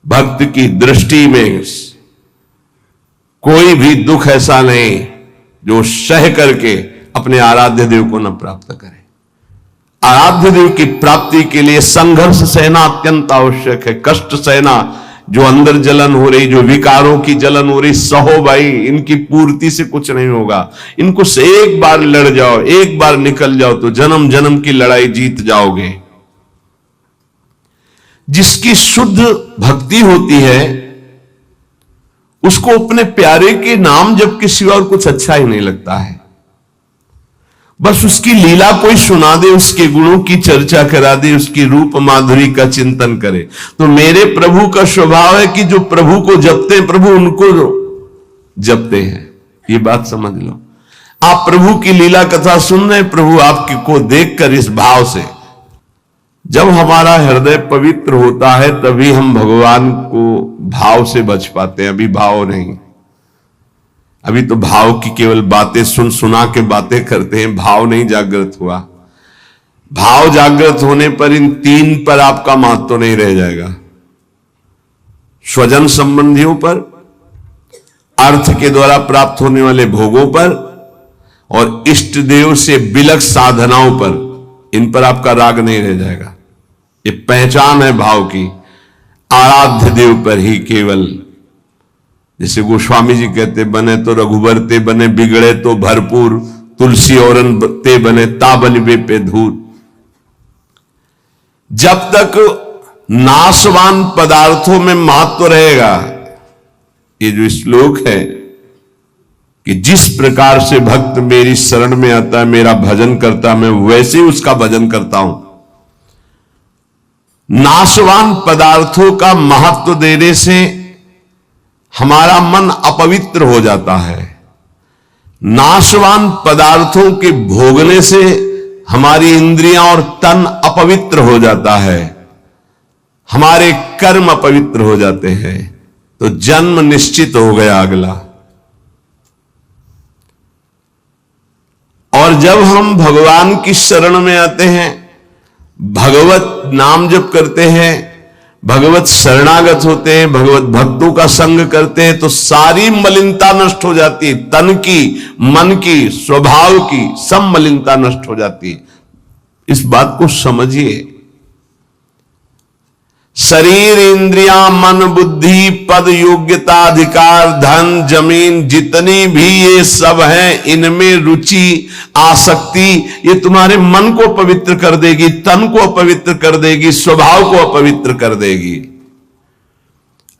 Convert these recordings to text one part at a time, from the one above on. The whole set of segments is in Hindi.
भक्त की दृष्टि में कोई भी दुख ऐसा नहीं जो सह करके अपने आराध्य देव को न प्राप्त करे। आराध्य देव की प्राप्ति के लिए संघर्ष सहना अत्यंत आवश्यक है। कष्ट सहना, जो अंदर जलन हो रही, जो विकारों की जलन हो रही, सहो भाई, इनकी पूर्ति से कुछ नहीं होगा। इनको से एक बार लड़ जाओ, एक बार निकल जाओ तो जन्म जन्म की लड़ाई जीत जाओगे। जिसकी शुद्ध भक्ति होती है उसको अपने प्यारे के नाम जप के सिवा और कुछ अच्छा ही नहीं लगता है। बस उसकी लीला कोई सुना दे, उसके गुणों की चर्चा करा दे, उसकी रूप माधुरी का चिंतन करे। तो मेरे प्रभु का स्वभाव है कि जो प्रभु को जपते हैं प्रभु उनको जपते हैं। ये बात समझ लो। आप प्रभु की लीला कथा सुन रहे, प्रभु आपकी को देखकर इस भाव से, जब हमारा हृदय पवित्र होता है तभी हम भगवान को भाव से बच पाते हैं। अभी भाव नहीं, अभी तो भाव की केवल बातें सुना के बातें करते हैं, भाव नहीं जागृत हुआ। भाव जागृत होने पर इन तीन पर आपका महत्व नहीं रह जाएगा। स्वजन संबंधियों पर, अर्थ के द्वारा प्राप्त होने वाले भोगों पर और इष्ट देव से बिलक साधनाओं पर, इन पर आपका राग नहीं रह जाएगा। ये पहचान है भाव की। आराध्य देव पर ही केवल, जैसे गोस्वामी जी कहते, बने तो रघुबर ते बने, बिगड़े तो भरपूर, तुलसी औरन ते बने, ता बनिबे पे धूर। जब तक नाशवान पदार्थों में महत्व रहेगा, ये जो श्लोक है कि जिस प्रकार से भक्त मेरी शरण में आता है, मेरा भजन करता, मैं वैसे ही उसका भजन करता हूं। नाशवान पदार्थों का महत्व देने से हमारा मन अपवित्र हो जाता है। नाशवान पदार्थों के भोगने से हमारी इंद्रियां और तन अपवित्र हो जाता है, हमारे कर्म अपवित्र हो जाते हैं, तो जन्म निश्चित हो गया अगला। और जब हम भगवान की शरण में आते हैं, भगवत नाम जप करते हैं, भगवत शरणागत होते हैं, भगवत भक्तों का संग करते हैं, तो सारी मलिनता नष्ट हो जाती है। तन की, मन की, स्वभाव की सब मलिनता नष्ट हो जाती है। इस बात को समझिए। शरीर, इंद्रियां, मन, बुद्धि, पद, योग्यता, अधिकार, धन, जमीन, जितनी भी ये सब हैं, इनमें रुचि, आसक्ति, ये तुम्हारे मन को पवित्र कर देगी, तन को अपवित्र कर देगी, स्वभाव को अपवित्र कर देगी।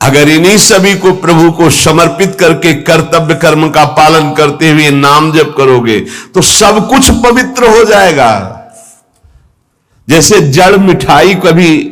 अगर इन्हीं सभी को प्रभु को समर्पित करके कर्तव्य कर्म का पालन करते हुए नाम जप करोगे तो सब कुछ पवित्र हो जाएगा। जैसे जड़ मिठाई कभी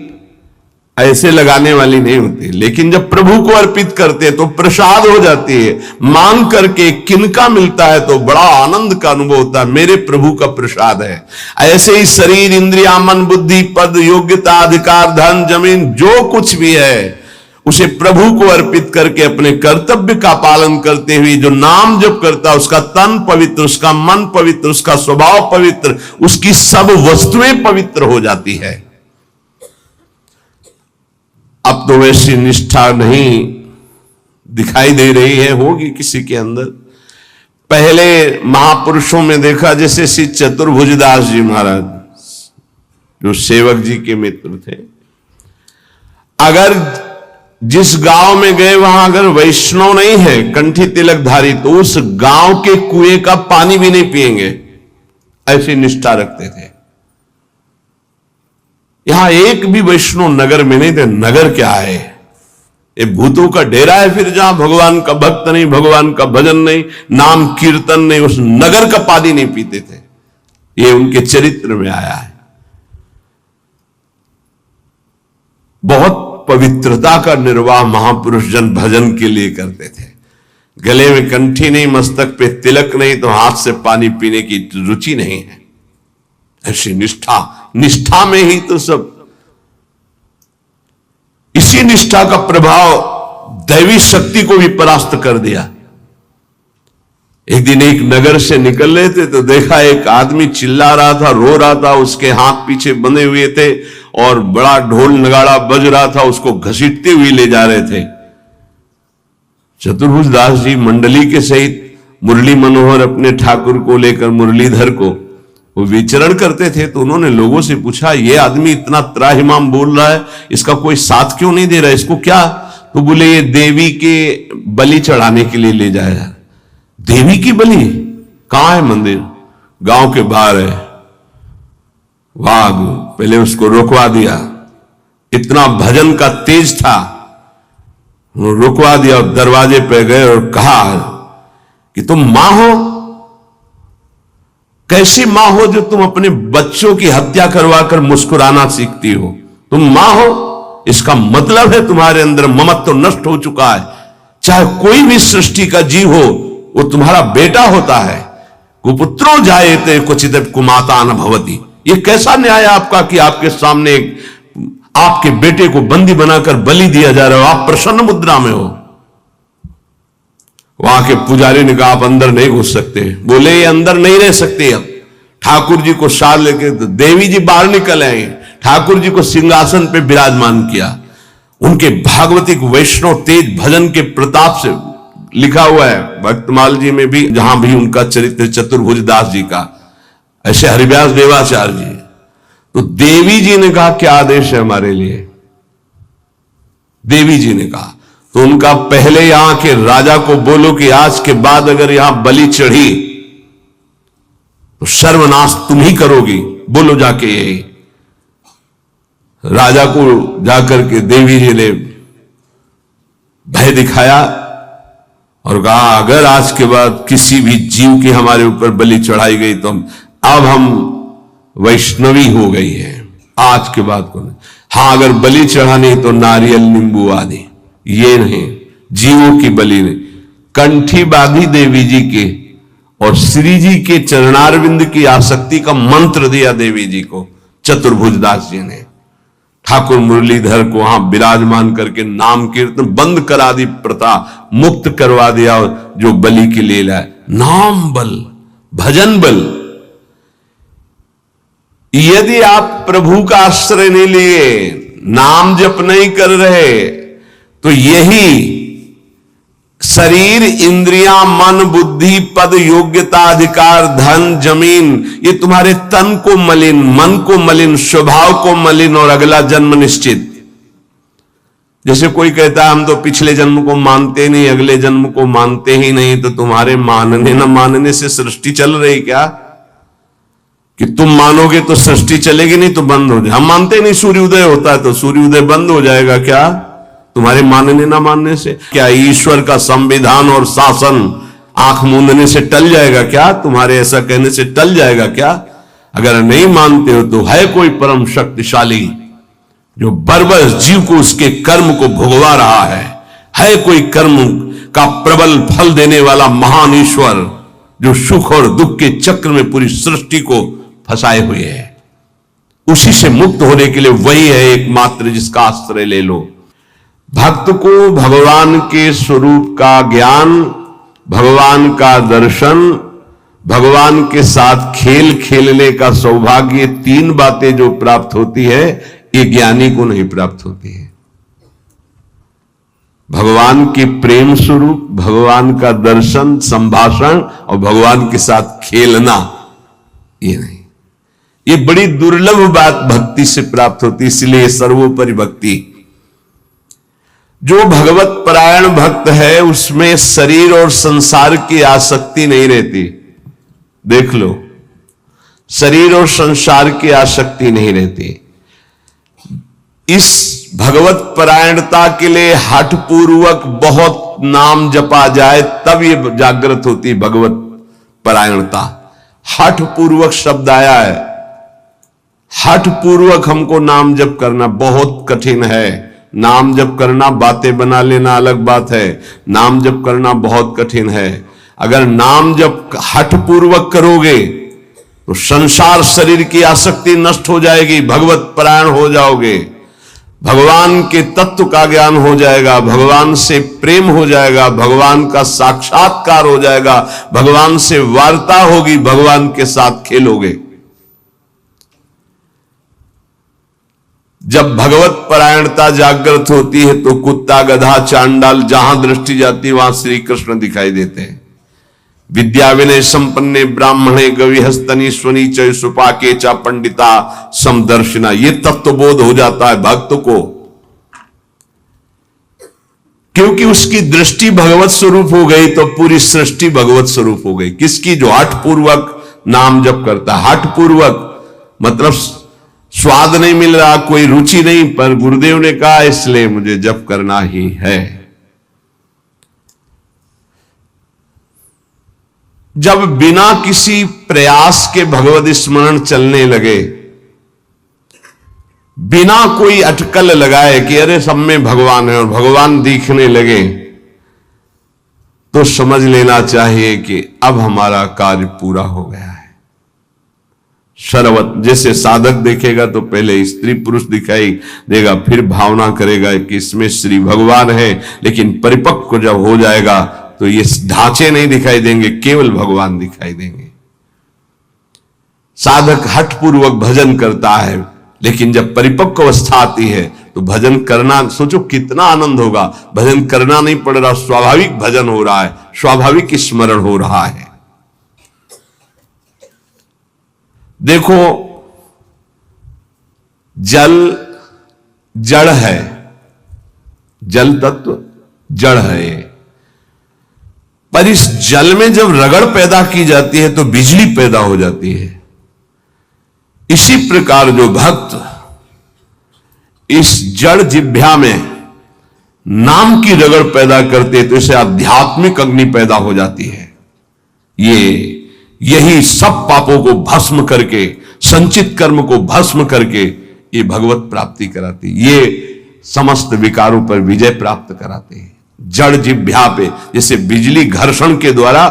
ऐसे लगाने वाली नहीं होती, लेकिन जब प्रभु को अर्पित करते हैं तो प्रसाद हो जाती है। मांग करके किनका मिलता है तो बड़ा आनंद का अनुभव होता है, मेरे प्रभु का प्रसाद है। ऐसे ही शरीर, इंद्रिया, मन, बुद्धि, पद, योग्यता, अधिकार, धन, जमीन, जो कुछ भी है उसे प्रभु को अर्पित करके अपने कर्तव्य का पालन करते हुए जो नाम जप करता, उसका तन पवित्र, उसका मन पवित्र, उसका स्वभाव पवित्र, उसकी सब वस्तुएं पवित्र हो जाती है। अब तो वैसी निष्ठा नहीं दिखाई दे रही है, होगी किसी के अंदर। पहले महापुरुषों में देखा, जैसे श्री चतुर्भुजदास जी महाराज जो सेवक जी के मित्र थे, अगर जिस गांव में गए वहां अगर वैष्णव नहीं है, कंठी तिलकधारी, तो उस गांव के कुएं का पानी भी नहीं पिएंगे, ऐसी निष्ठा रखते थे। यहां एक भी वैष्णव नगर में नहीं थे। नगर क्या है, ये भूतों का डेरा है। फिर जहां भगवान का भक्त नहीं, भगवान का भजन नहीं, नाम कीर्तन नहीं, उस नगर का पानी नहीं पीते थे। ये उनके चरित्र में आया है। बहुत पवित्रता का निर्वाह महापुरुष जन भजन के लिए करते थे। गले में कंठी नहीं, मस्तक पे तिलक नहीं, तो हाथ से पानी पीने की रुचि नहीं है। ऐसी निष्ठा में ही तो सब। इसी निष्ठा का प्रभाव दैवी शक्ति को भी परास्त कर दिया। एक दिन एक नगर से निकल रहे थे तो देखा एक आदमी चिल्ला रहा था, रो रहा था, उसके हाथ पीछे बंधे हुए थे और बड़ा ढोल नगाड़ा बज रहा था, उसको घसीटते हुए ले जा रहे थे। चतुर्भुज दास जी मंडली के सहित मुरली मनोहर अपने ठाकुर को लेकर, मुरलीधर को, वो विचरण करते थे। तो उन्होंने लोगों से पूछा, ये आदमी इतना त्राहिमाम बोल रहा है, इसका कोई साथ क्यों नहीं दे रहा है, इसको क्या? तो बोले ये देवी के बलि चढ़ाने के लिए ले जाया। देवी की बलि? कहां है मंदिर? गांव के बाहर है। वाह, पहले उसको रोकवा दिया। इतना भजन का तेज था, रुकवा दिया और दरवाजे पे गए और कहा कि तुम मां हो? कैसी मां हो जो तुम अपने बच्चों की हत्या करवाकर मुस्कुराना सीखती हो? तुम मां हो, इसका मतलब है तुम्हारे अंदर ममत्व तो नष्ट हो चुका है। चाहे कोई भी सृष्टि का जीव हो, वो तुम्हारा बेटा होता है। कुपुत्रो जायते क्वचित् कुमाता न भवति। ये कैसा न्याय आपका कि आपके सामने आपके बेटे को बंदी बनाकर बलि दिया जा रहा हो, आप प्रसन्न मुद्रा में हो। वहां के पुजारी ने कहा, आप अंदर नहीं घुस सकते। बोले ये अंदर नहीं रह सकते। अब ठाकुर जी को साथ लेके देवी जी बाहर निकल आए, ठाकुर जी को सिंहासन पे विराजमान किया। उनके भागवतिक वैष्णव तेज भजन के प्रताप से लिखा हुआ है भक्तमाल जी में भी, जहां भी उनका चरित्र चतुर्भुज दास जी का, ऐसे हरिव्यास देवाचार्य जी। तो देवी जी ने कहा, क्या आदेश है हमारे लिए? देवी जी ने कहा, तो उनका पहले यहां के राजा को बोलो कि आज के बाद अगर यहां बलि चढ़ी तो सर्वनाश तुम ही करोगी। बोलो जाके यही। राजा को जाकर के देवी जी ने भय दिखाया और कहा, अगर आज के बाद किसी भी जीव की हमारे ऊपर बलि चढ़ाई गई तो अब हम वैष्णवी हो गई है, आज के बाद को नहीं। हां, अगर बलि चढ़ानी तो नारियल नींबू आदि, ये नहीं, जीवों की बलि नहीं। कंठी बांधी देवी जी के और श्री जी के चरणारविंद की आसक्ति का मंत्र दिया देवी जी को चतुर्भुज दास जी ने। ठाकुर मुरलीधर को वहां विराजमान करके नाम कीर्तन बंद करा दी, प्रथा मुक्त करवा दिया। जो बलि के लिए लाए, नाम बल, भजन बल। यदि आप प्रभु का आश्रय नहीं लिए, नाम जप नहीं कर रहे, तो यही शरीर, इंद्रियां, मन, बुद्धि, पद, योग्यता, अधिकार, धन, जमीन, ये तुम्हारे तन को मलिन, मन को मलिन, स्वभाव को मलिन और अगला जन्म निश्चित। जैसे कोई कहता है हम तो पिछले जन्म को मानते नहीं, अगले जन्म को मानते ही नहीं, तो तुम्हारे मानने न मानने से सृष्टि चल रही क्या? कि तुम मानोगे तो सृष्टि चलेगी, नहीं तो बंद हो जाए। हम मानते नहीं सूर्योदय होता है तो सूर्योदय बंद हो जाएगा क्या तुम्हारे मानने ना मानने से? क्या ईश्वर का संविधान और शासन आंख मूंदने से टल जाएगा क्या? तुम्हारे ऐसा कहने से टल जाएगा क्या? अगर नहीं मानते हो तो है कोई परम शक्तिशाली जो बर्बर जीव को उसके कर्म को भुगवा रहा है कोई कर्म का प्रबल फल देने वाला महान ईश्वर जो सुख और दुख के चक्र में पूरी सृष्टि को फंसाए हुए है। उसी से मुक्त होने के लिए वही है एकमात्र जिसका आश्रय ले लो। भक्त को भगवान के स्वरूप का ज्ञान, भगवान का दर्शन, भगवान के साथ खेल खेलने का सौभाग्य, तीन बातें जो प्राप्त होती है, ये ज्ञानी को नहीं प्राप्त होती है। भगवान के प्रेम स्वरूप, भगवान का दर्शन, संभाषण और भगवान के साथ खेलना, ये नहीं। ये बड़ी दुर्लभ बात भक्ति से प्राप्त होती, इसलिए सर्वोपरि भक्ति। जो भगवत परायण भक्त है उसमें शरीर और संसार की आसक्ति नहीं रहती। देख लो, शरीर और संसार की आसक्ति नहीं रहती। इस भगवत परायणता के लिए हठ पूर्वक बहुत नाम जपा जाए तब ये जागृत होती भगवत परायणता। हठ पूर्वक शब्द आया है। हठ पूर्वक हमको नाम जप करना बहुत कठिन है। नाम जप करना, बातें बना लेना अलग बात है, नाम जप करना बहुत कठिन है। अगर नाम जप हठ पूर्वक करोगे तो संसार शरीर की आसक्ति नष्ट हो जाएगी, भगवत परायण हो जाओगे, भगवान के तत्व का ज्ञान हो जाएगा, भगवान से प्रेम हो जाएगा, भगवान का साक्षात्कार हो जाएगा, भगवान से वार्ता होगी, भगवान के साथ खेलोगे। जब भगवत परायणता जागृत होती है तो कुत्ता, गधा, चांडाल, जहां दृष्टि जाती वहां श्री कृष्ण दिखाई देते हैं। विद्या विनय संपन्ने ब्राह्मणे गविहस्तनी स्वनी च सुपाके चा पंडिता समदर्शिना, ये तत्वबोध हो जाता है भक्त को, क्योंकि उसकी दृष्टि भगवत स्वरूप हो गई तो पूरी सृष्टि भगवत स्वरूप हो गई। किसकी? जो हठ पूर्वक नाम जप करता है। हठ पूर्वक मतलब स्वाद नहीं मिल रहा, कोई रुचि नहीं, पर गुरुदेव ने कहा इसलिए मुझे जप करना ही है। जब बिना किसी प्रयास के भगवत स्मरण चलने लगे, बिना कोई अटकल लगाए कि अरे सब में भगवान है और भगवान दिखने लगे, तो समझ लेना चाहिए कि अब हमारा कार्य पूरा हो गया है। सर्वत जैसे साधक देखेगा तो पहले स्त्री पुरुष दिखाई देगा, फिर भावना करेगा कि इसमें श्री भगवान है, लेकिन परिपक्व जब हो जाएगा तो ये ढांचे नहीं दिखाई देंगे, केवल भगवान दिखाई देंगे। साधक हठ पूर्वक भजन करता है, लेकिन जब परिपक्व अवस्था आती है तो भजन करना, सोचो कितना आनंद होगा। भजन करना नहीं पड़ रहा, स्वाभाविक भजन हो रहा है, स्वाभाविक स्मरण हो रहा है। देखो, जल जड़ है, जल तत्व जड़ है, पर इस जल में जब रगड़ पैदा की जाती है तो बिजली पैदा हो जाती है। इसी प्रकार जो भक्त इस जड़ जिह्वा में नाम की रगड़ पैदा करते तो इसे आध्यात्मिक अग्नि पैदा हो जाती है। यही सब पापों को भस्म करके, संचित कर्म को भस्म करके ये भगवत प्राप्ति कराती, ये समस्त विकारों पर विजय प्राप्त कराते हैं। जड़ जिह्वा पे जैसे बिजली घर्षण के द्वारा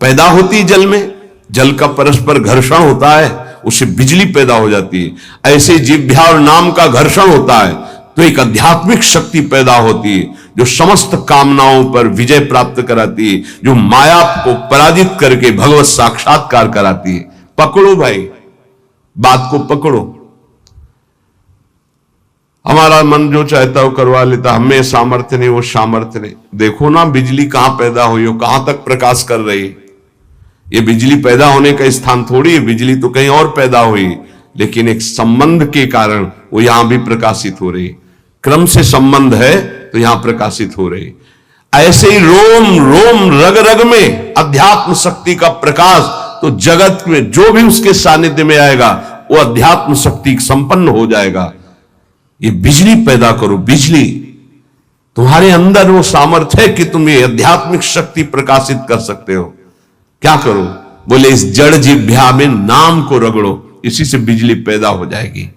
पैदा होती, जल में जल का परस्पर घर्षण होता है, उससे बिजली पैदा हो जाती है। ऐसे जिह्वा और नाम का घर्षण होता है तो एक आध्यात्मिक शक्ति पैदा होती है जो समस्त कामनाओं पर विजय प्राप्त कराती है, जो माया को पराजित करके भगवत साक्षात्कार कराती है। पकड़ो भाई, बात को पकड़ो। हमारा मन जो चाहता है वो करवा लेता, हमें सामर्थ्य नहीं, वो सामर्थ्य नहीं। देखो ना बिजली कहां पैदा हुई हो, कहां तक प्रकाश कर रही है। ये बिजली पैदा होने का स्थान थोड़ी है, बिजली तो कहीं और पैदा हुई, लेकिन एक संबंध के कारण वो यहां भी प्रकाशित हो रही है। क्रम से संबंध है तो यहां प्रकाशित हो रही है। ऐसे ही रोम रोम रग रग में अध्यात्म शक्ति का प्रकाश, तो जगत में जो भी उसके सानिध्य में आएगा वो अध्यात्म शक्ति संपन्न हो जाएगा। ये बिजली पैदा करो, बिजली तुम्हारे अंदर वो सामर्थ्य है कि तुम ये आध्यात्मिक शक्ति प्रकाशित कर सकते हो। क्या करो? बोले इस जड़ जिह्वा में नाम को रगड़ो, इसी से बिजली पैदा हो जाएगी।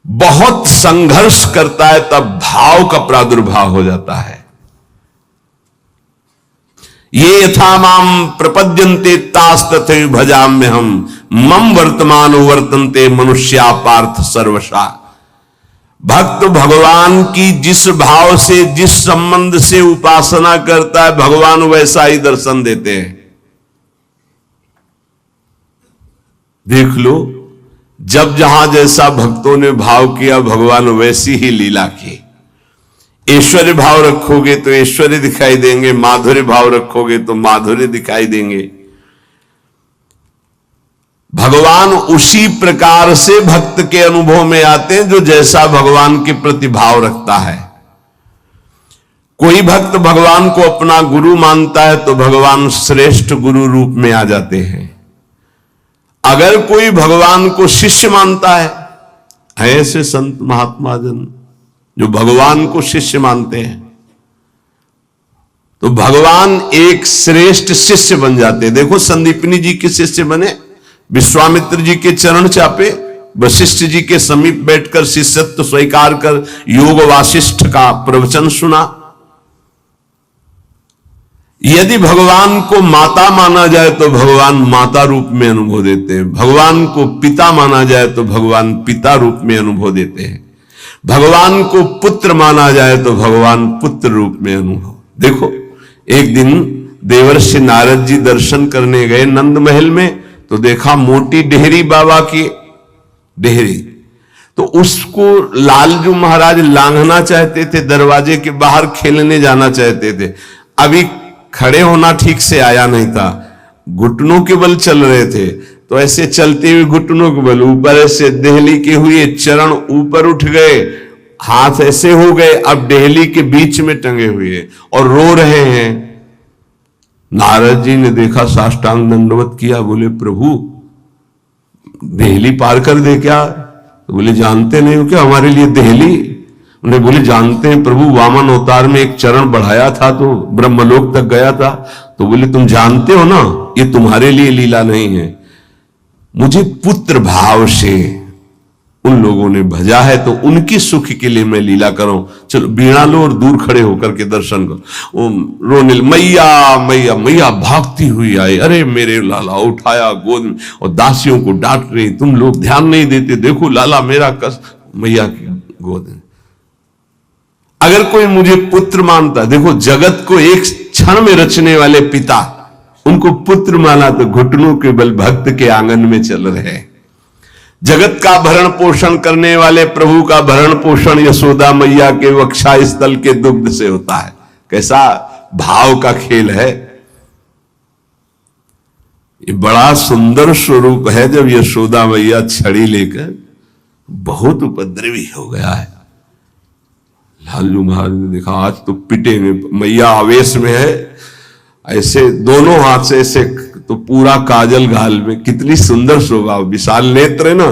बहुत संघर्ष करता है तब भाव का प्रादुर्भाव हो जाता है। ये यथा माम प्रपद्यन्ते तास तथैव भजाम्य हम मम वर्तमान वर्तन्ते मनुष्या पार्थ सर्वशा। भक्त भगवान की जिस भाव से, जिस संबंध से उपासना करता है, भगवान वैसा ही दर्शन देते हैं। देख लो, जब जहां जैसा भक्तों ने भाव किया, भगवान वैसी ही लीला की। ऐश्वर्य भाव रखोगे तो ऐश्वर्य दिखाई देंगे, माधुर्य भाव रखोगे तो माधुर्य दिखाई देंगे। भगवान उसी प्रकार से भक्त के अनुभव में आते हैं जो जैसा भगवान के प्रति भाव रखता है। कोई भक्त भगवान को अपना गुरु मानता है तो भगवान श्रेष्ठ गुरु रूप में आ जाते हैं। अगर कोई भगवान को शिष्य मानता है, ऐसे संत महात्मा जन जो भगवान को शिष्य मानते हैं, तो भगवान एक श्रेष्ठ शिष्य बन जाते हैं। देखो, संदीपनी जी के शिष्य बने, विश्वामित्र जी के चरण चापे, वशिष्ठ जी के समीप बैठकर शिष्यत्व स्वीकार कर योग वासिष्ठ का प्रवचन सुना। यदि भगवान को माता माना जाए तो भगवान माता रूप में अनुभव देते हैं, भगवान को पिता माना जाए तो भगवान पिता रूप में अनुभव देते हैं, भगवान को पुत्र माना जाए तो भगवान पुत्र रूप में अनुभव। देखो, एक दिन देवर्षि नारद जी दर्शन करने गए नंद महल में, तो देखा मोटी डेहरी बाबा की डेहरी, तो उसको लालजू महाराज लांघना चाहते थे, दरवाजे के बाहर खेलने जाना चाहते थे। अभी खड़े होना ठीक से आया नहीं था, घुटनों के बल चल रहे थे, तो ऐसे चलते हुए घुटनों के बल ऊपर ऐसे देहली के हुए, चरण ऊपर उठ गए, हाथ ऐसे हो गए, अब देहली के बीच में टंगे हुए और रो रहे हैं। नारद जी ने देखा, साष्टांग दंडवत किया, बोले प्रभु देहली पार कर दे क्या? तो बोले जानते नहीं हो क्या हमारे लिए देहली? उन्हें बोले जानते हैं प्रभु, वामन अवतार में एक चरण बढ़ाया था तो ब्रह्मलोक तक गया था। तो बोले तुम जानते हो ना ये तुम्हारे लिए लीला नहीं है, मुझे पुत्र भाव से उन लोगों ने भजा है तो उनकी सुख के लिए मैं लीला करूं। चलो बीणा लो और दूर खड़े होकर के दर्शन करो। वो रोने, मैया मैया मैया भागती हुई आई, अरे मेरे लाला, उठाया गोद में और दासियों को डांट रही, तुम लोग ध्यान नहीं देते, देखो लाला मेरा कष्ट। मैया की गोद में, अगर कोई मुझे पुत्र मानता, देखो जगत को एक क्षण में रचने वाले पिता, उनको पुत्र माना तो घुटनों के बल भक्त के आंगन में चल रहे। जगत का भरण पोषण करने वाले प्रभु का भरण पोषण यशोदा मैया के वक्षा स्थल के दुग्ध से होता है। कैसा भाव का खेल है। ये बड़ा सुंदर स्वरूप है। जब यशोदा मैया छड़ी लेकर, बहुत उपद्रवी हो गया है। लालू महाराज ने देखा आज तो पिटेंगे, मैया आवेश में है, ऐसे दोनों हाथ से ऐसे, तो पूरा काजल गाल में, कितनी सुंदर शोभा, विशाल नेत्र है ना,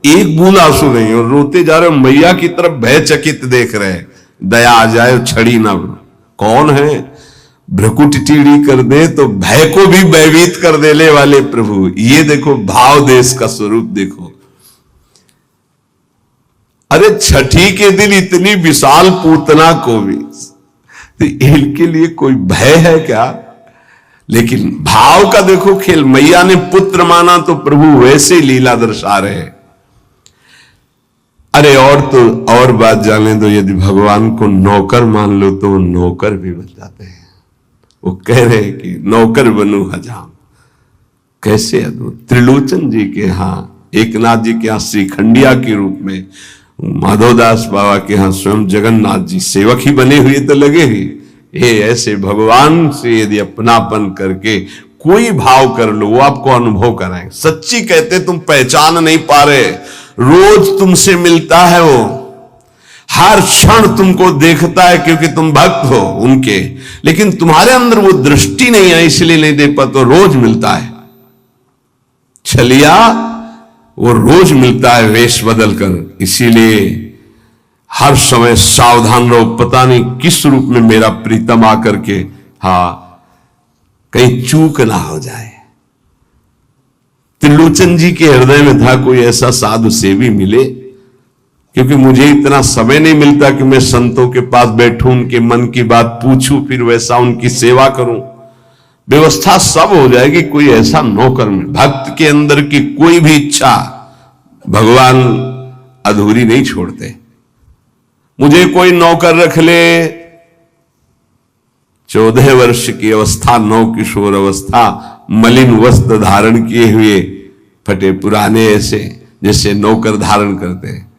एक बूंद आंसू नहीं, और रोते जा रहे, मैया की तरफ भयचकित देख रहे हैं, दया आ जाए छड़ी ना। कौन है? भ्रकुट टीढ़ी कर दे तो भय को भी भयभीत कर देने वाले प्रभु। ये देखो भाव देश का स्वरूप देखो। अरे छठी के दिन इतनी विशाल पूतना को भी, तो इनके लिए कोई भय है क्या? लेकिन भाव का देखो खेल। मैया ने पुत्र माना तो प्रभु वैसे लीला दर्शा रहे। अरे और तो और बात जाने दो, यदि भगवान को नौकर मान लो तो वो नौकर भी बन जाते हैं। वो कह रहे हैं कि नौकर बनू हजाम। कैसे अद्भुत। त्रिलोचन जी के यहां, एकनाथ जी के यहां श्रीखंडिया के रूप में, माधवदास बाबा के यहां स्वयं जगन्नाथ जी सेवक ही बने हुए तो लगे ही। ये ऐसे भगवान से यदि अपनापन करके कोई भाव कर लो, वो आपको अनुभव कराएंगे। सच्ची कहते तुम पहचान नहीं पा रहे, रोज तुमसे मिलता है वो, हर क्षण तुमको देखता है क्योंकि तुम भक्त हो उनके, लेकिन तुम्हारे अंदर वो दृष्टि नहीं है इसलिए नहीं देख पाते। तो रोज मिलता है छलिया, वो रोज मिलता है वेश बदल कर। इसीलिए हर समय सावधान रहो, पता नहीं किस रूप में मेरा प्रीतम आकर के कहीं चूक ना हो जाए। त्रिलोचन जी के हृदय में था कोई ऐसा साधु सेवी मिले, क्योंकि मुझे इतना समय नहीं मिलता कि मैं संतों के पास बैठूं, उनके मन की बात पूछूं, फिर वैसा उनकी सेवा करूं। व्यवस्था सब हो जाएगी, कोई ऐसा नौकर में, भक्त के अंदर की कोई भी इच्छा भगवान अधूरी नहीं छोड़ते। मुझे कोई नौकर रख ले, 14 वर्ष की अवस्था, नौ किशोर अवस्था, मलिन वस्त्र धारण किए हुए, फटे पुराने, ऐसे जैसे नौकर धारण करते हैं,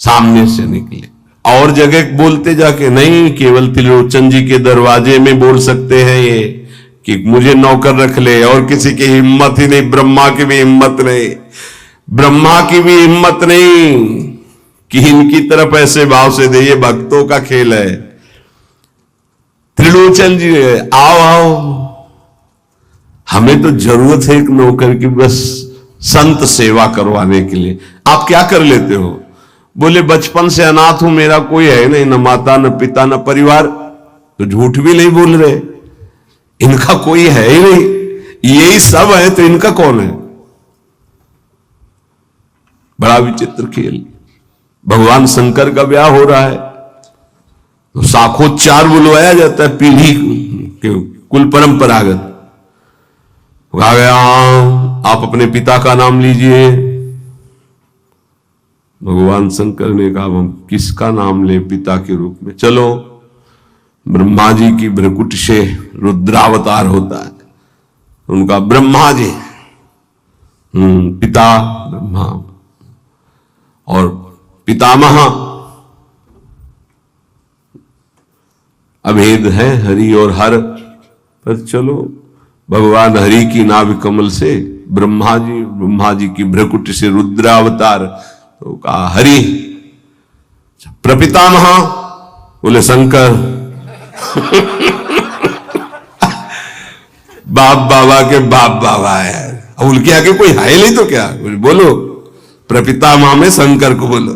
सामने से निकले। और जगह बोलते जाके नहीं, केवल त्रिलोचन जी के दरवाजे में बोल सकते हैं ये कि मुझे नौकर रख ले, और किसी की हिम्मत ही नहीं। ब्रह्मा की भी हिम्मत नहीं, ब्रह्मा की भी हिम्मत नहीं कि इनकी तरफ ऐसे भाव से दे। ये भक्तों का खेल है। त्रिलोचन जी आओ आओ, हमें तो जरूरत है एक नौकर की, बस संत सेवा करवाने के लिए। आप क्या कर लेते हो? बोले बचपन से अनाथ हूं, मेरा कोई है नहीं, न माता न पिता न परिवार। तो झूठ भी नहीं बोल रहे, इनका कोई है ही नहीं, यही सब है, तो इनका कौन है? बड़ा विचित्र खेल। भगवान शंकर का ब्याह हो रहा है तो शाखोच्चार बुलवाया जाता है, पीढ़ी के कुल परंपरागत। आ गया, आप अपने पिता का नाम लीजिए। भगवान शंकर ने कहा हम किसका नाम ले पिता के रूप में? चलो, ब्रह्मा जी की भ्रकुट से रुद्रावतार होता है, उनका ब्रह्मा जी, पिता ब्रह्मा, और पितामह अभेद है हरि और हर, पर चलो भगवान हरि की नाभि कमल से ब्रह्मा जी की भ्रकुटी से रुद्रावतार, तो कहा हरि। प्रपितामह बोले शंकर। बाप बाबा के बाप बाबा है, अब उनके आगे कोई है नहीं तो क्या, बोलो प्रपितामह में शंकर को बोलो।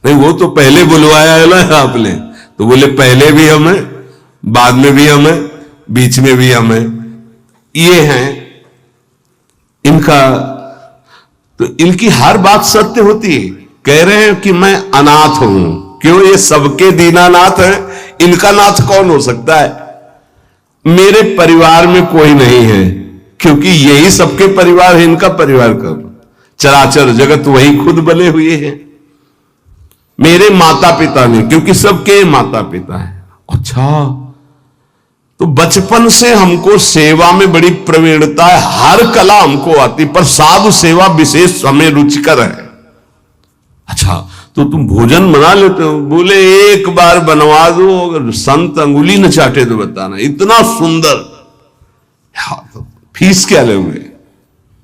नहीं वो तो पहले बुलवाया है ना आपने, तो बोले पहले भी हम हैं, बाद में भी हम हैं, बीच में भी हम हैं। ये हैं इनका, तो इनकी हर बात सत्य होती है। कह रहे हैं कि मैं अनाथ हूं, क्यों? ये सबके दीनानाथ है, इनका नाथ कौन हो सकता है? मेरे परिवार में कोई नहीं है, क्योंकि यही सबके परिवार है, इनका परिवार कब? चराचर जगत वही खुद बने हुए हैं। मेरे माता पिता नहीं, क्योंकि सबके माता पिता है। अच्छा, तो बचपन से हमको सेवा में बड़ी प्रवीणता है, हर कला हमको आती, पर साधु सेवा विशेष हमें रुचिकर है। अच्छा, तो तुम भोजन बना लेते हो? बोले एक बार बनवा दो, अगर संत अंगुली न चाटे तो बताना, इतना सुंदर। तो फीस क्या लोगे?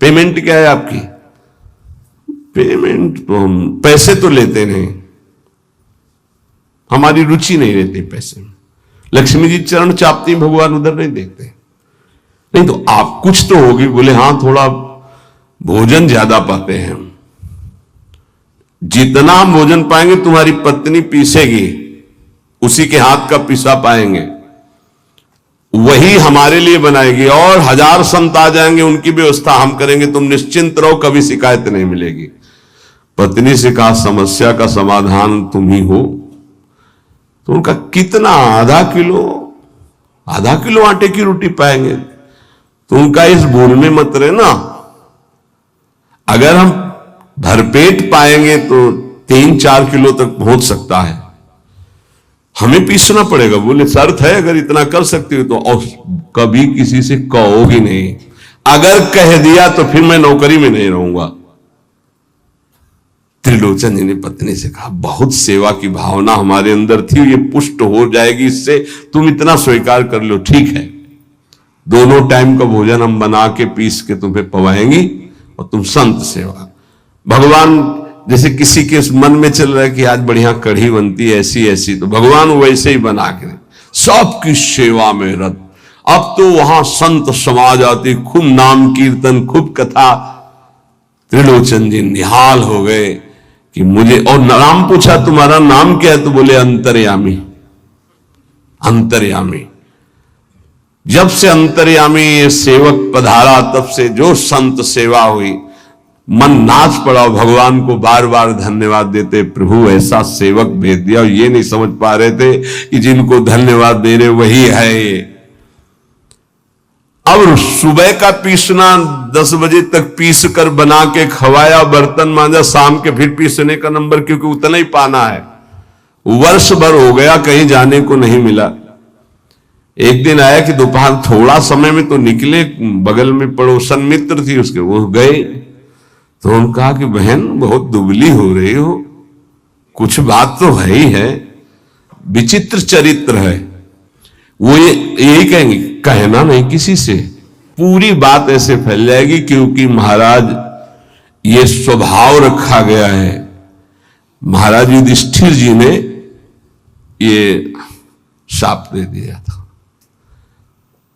पेमेंट क्या है आपकी? पेमेंट तो हम पैसे तो लेते नहीं, हमारी रुचि नहीं रहती पैसे में। लक्ष्मी जी चरण चापती, भगवान उधर नहीं देखते। नहीं तो आप कुछ तो होगी। बोले हाँ, थोड़ा भोजन ज्यादा पाते हैं हम। जितना हम भोजन पाएंगे तुम्हारी पत्नी पीसेगी, उसी के हाथ का पिसा पाएंगे, वही हमारे लिए बनाएगी। और 1000 संत आ जाएंगे, उनकी व्यवस्था हम करेंगे, तुम निश्चिंत रहो, कभी शिकायत नहीं मिलेगी। पत्नी से कहा समस्या का समाधान तुम ही हो। तो उनका कितना, आधा किलो आटे की रोटी पाएंगे। तो उनका इस भूल में मत रहना, अगर हम भरपेट पाएंगे तो 3-4 किलो तक पहुंच सकता है, हमें पीसना पड़ेगा। बोले शर्त है, अगर इतना कर सकती हो तो। और कभी किसी से कहोगी नहीं, अगर कह दिया तो फिर मैं नौकरी में नहीं रहूंगा। त्रिलोचन जी ने पत्नी से कहा बहुत सेवा की भावना हमारे अंदर थी, ये पुष्ट हो जाएगी इससे, तुम इतना स्वीकार कर लो। ठीक है, दोनों टाइम का भोजन हम बना के पीस के तुम्हें पवाएंगी, और तुम संत सेवा। भगवान जैसे किसी के मन में चल रहा है कि आज बढ़िया कढ़ी बनती है ऐसी ऐसी, तो भगवान वैसे ही बना के सबकी सेवा में रत। अब तो वहां संत समाज आती, खूब नाम कीर्तन, खूब कथा। त्रिलोचन जी निहाल हो गए कि मुझे, और नाम पूछा तुम्हारा नाम क्या है? तो बोले अंतर्यामी। अंतर्यामी, जब से अंतर्यामी ये सेवक पधारा, तब से जो संत सेवा हुई, मन नाच पड़ा। भगवान को बार बार धन्यवाद देते, प्रभु ऐसा सेवक भेज दिया। ये नहीं समझ पा रहे थे कि जिनको धन्यवाद दे रहे वही है। अब सुबह का पीसना 10 बजे तक पीस कर बना के खवाया, बर्तन मांजा, शाम के फिर पीसने का नंबर, क्योंकि उतना ही पाना है। वर्ष भर हो गया, कहीं जाने को नहीं मिला। एक दिन आया कि दोपहर थोड़ा समय में तो निकले, बगल में पड़ोसन मित्र थी उसके, वो गए। तो उन्होंने कहा कि बहन बहुत दुबली हो रही हो, कुछ बात तो है ही है, विचित्र चरित्र है। वो यही कहेंगे, कहना नहीं किसी से, पूरी बात ऐसे फैल जाएगी, क्योंकि महाराज ये स्वभाव रखा गया है। महाराज युधिष्ठिर जी ने ये शाप दे दिया था।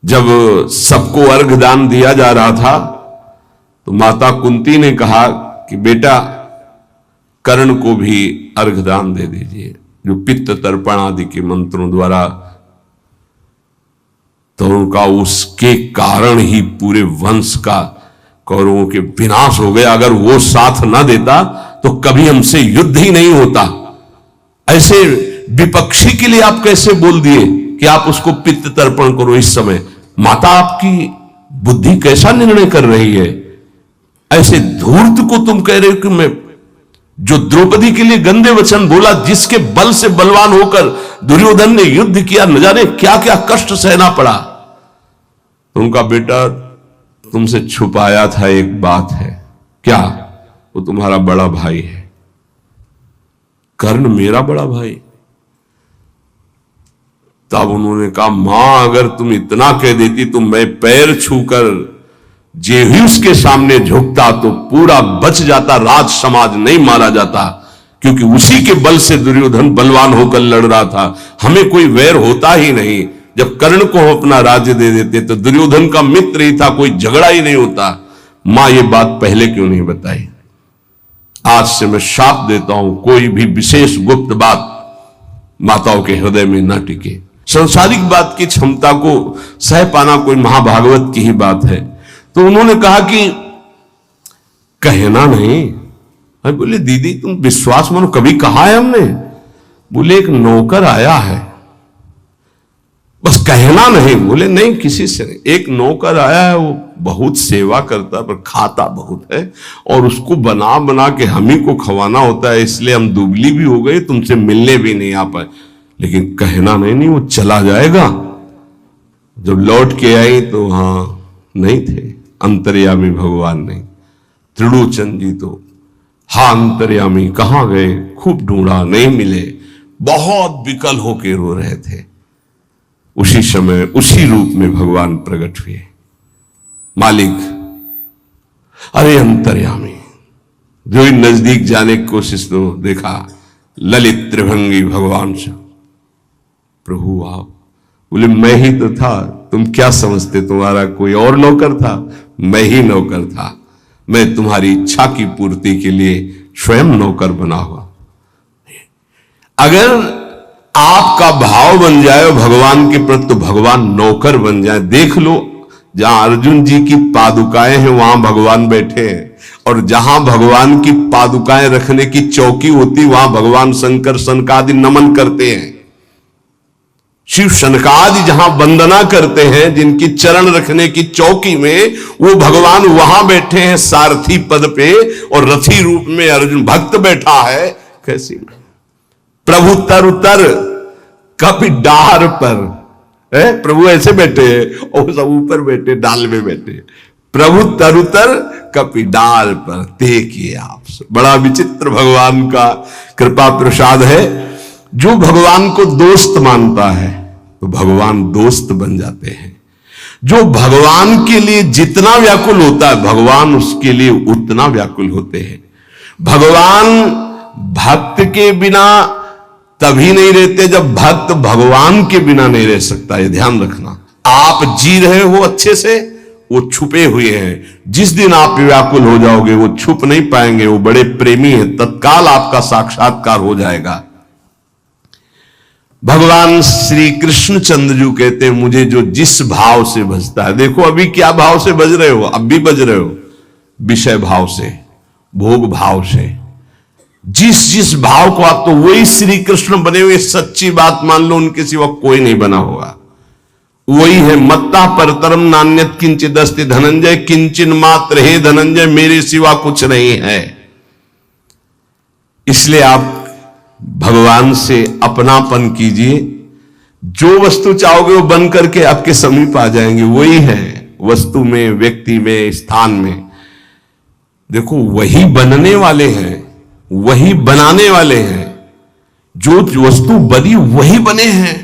जब सबको अर्घ दान दिया जा रहा था, तो माता कुंती ने कहा कि बेटा कर्ण को भी अर्घ दान दे दीजिए, जो पित्त तर्पण आदि के मंत्रों द्वारा। तो उनका उसके कारण ही पूरे वंश का, कौरवों के विनाश हो गया। अगर वो साथ ना देता तो कभी हमसे युद्ध ही नहीं होता। ऐसे विपक्षी के लिए आप कैसे बोल दिए कि आप उसको पित्त तर्पण करो इस समय? माता आपकी बुद्धि कैसा निर्णय कर रही है? ऐसे धूर्त को तुम कह रहे हो कि मैं, जो द्रौपदी के लिए गंदे वचन बोला, जिसके बल से बलवान होकर दुर्योधन ने युद्ध किया, न जाने क्या क्या कष्ट सहना पड़ा। उनका बेटा तुमसे छुपाया था एक बात है। क्या? वो तुम्हारा बड़ा भाई है, कर्ण मेरा बड़ा भाई। तब उन्होंने कहा, मां अगर तुम इतना कह देती तो मैं पैर छूकर जे ही उसके सामने झुकता तो पूरा बच जाता, राज समाज नहीं मारा जाता, क्योंकि उसी के बल से दुर्योधन बलवान होकर लड़ रहा था। हमें कोई वैर होता ही नहीं। जब कर्ण को अपना राज्य दे देते तो दुर्योधन का मित्र ही था, कोई झगड़ा ही नहीं होता। मां ये बात पहले क्यों नहीं बताई? आज से मैं शाप देता हूं, कोई भी विशेष गुप्त बात माताओं के हृदय में न टिके। सांसारिक बात की क्षमता को सह पाना कोई महाभागवत की ही बात है। तो उन्होंने कहा कि कहना नहीं। मैं बोले, दीदी तुम विश्वास मानो, कभी कहा है हमने? बोले, एक नौकर आया है, बस कहना नहीं। बोले, नहीं किसी से नहीं। एक नौकर आया है, वो बहुत सेवा करता पर खाता बहुत है, और उसको बना बना के हम ही को खवाना होता है, इसलिए हम दुबली भी हो गए, तुमसे मिलने भी नहीं आ पाए। लेकिन कहना नहीं, वो चला जाएगा। जब लौट के आई तो हाँ नहीं थे, अंतर्यामी भगवान नहीं। त्रिलोचन जी तो हाँ अंतर्यामी कहां गए, खूब ढूंढा नहीं मिले, बहुत विकल होके रो रहे थे। उसी समय उसी रूप में भगवान प्रकट हुए। मालिक, अरे अंतर्यामी, जो ही नजदीक जाने की कोशिश तो देखा ललित त्रिभंगी भगवान से। प्रभु आप। बोले, मैं ही तो था, तुम क्या समझते तुम्हारा कोई और नौकर था? मैं ही नौकर था। मैं तुम्हारी इच्छा की पूर्ति के लिए स्वयं नौकर बना हुआ। अगर आपका भाव बन जाए भगवान के प्रति तो भगवान नौकर बन जाए। देख लो, जहां अर्जुन जी की पादुकाएं हैं वहां भगवान बैठे हैं, और जहां भगवान की पादुकाएं रखने की चौकी होती वहां भगवान शंकर सनकादि नमन करते हैं। शिव शनकादि जहां वंदना करते हैं, जिनकी चरण रखने की चौकी में, वो भगवान वहां बैठे हैं सारथी पद पे, और रथी रूप में अर्जुन भक्त बैठा है। कैसी प्रभु तर उतर कभी डार पर है, प्रभु ऐसे बैठे हैं और सब ऊपर बैठे, डाल में बैठे। प्रभु तर उतर कभी डाल पर देखिए आप। बड़ा विचित्र भगवान का कृपा प्रसाद है। जो भगवान को दोस्त मानता है तो भगवान दोस्त बन जाते हैं। जो भगवान के लिए जितना व्याकुल होता है भगवान उसके लिए उतना व्याकुल होते हैं। भगवान भक्त के बिना तभी नहीं रहते जब भक्त भगवान के बिना नहीं रह सकता। ये ध्यान रखना। आप जी रहे हो अच्छे से, वो छुपे हुए हैं। जिस दिन आप व्याकुल हो जाओगे वो छुप नहीं पाएंगे। वो बड़े प्रेमी हैं, तत्काल आपका साक्षात्कार हो जाएगा। भगवान श्री कृष्ण चंद्र कहते हैं, मुझे जो जिस भाव से भजता है। देखो अभी क्या भाव से भज रहे हो? अब भी भज रहे हो विषय भाव से, भोग भाव से। जिस भाव को आप, तो वही श्री कृष्ण बने हुए। सच्ची बात मान लो, उनके सिवा कोई नहीं बना होगा। वही है, मत्ता परतरम नान्यत किंचित अस्ति धनंजय, किंचिन मात्र हे धनंजय, मेरे सिवा कुछ नहीं है। इसलिए आप भगवान से अपनापन कीजिए। जो वस्तु चाहोगे वो बन करके आपके समीप आ जाएंगे। वही है, वस्तु में, व्यक्ति में, स्थान में। देखो वही बनने वाले हैं, वही बनाने वाले हैं। जो वस्तु बनी वही बने हैं।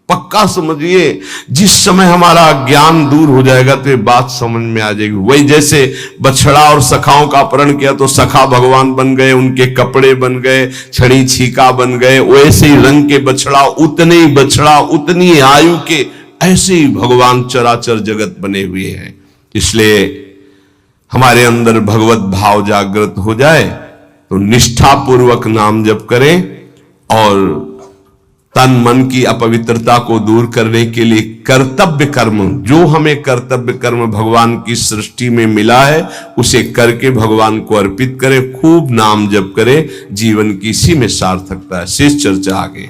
पक्का समझिए। जिस समय हमारा ज्ञान दूर हो जाएगा तो ये बात समझ में आ जाएगी। वही जैसे बछड़ा और सखाओं का अपहरण किया तो सखा भगवान बन गए, उनके कपड़े बन गए, छड़ी छीका बन गए। वैसे ही रंग के बछड़ा, उतने ही बछड़ा, उतनी आयु के, ऐसे ही भगवान चराचर जगत बने हुए हैं। इसलिए हमारे अंदर भगवत भाव जागृत हो जाए तो निष्ठापूर्वक नाम जप करें, और तन मन की अपवित्रता को दूर करने के लिए कर्तव्य कर्म, जो हमें कर्तव्य कर्म भगवान की सृष्टि में मिला है उसे करके भगवान को अर्पित करें। खूब नाम जप करें, जीवन की इसी में सार्थकता है। शेष चर्चा आगे।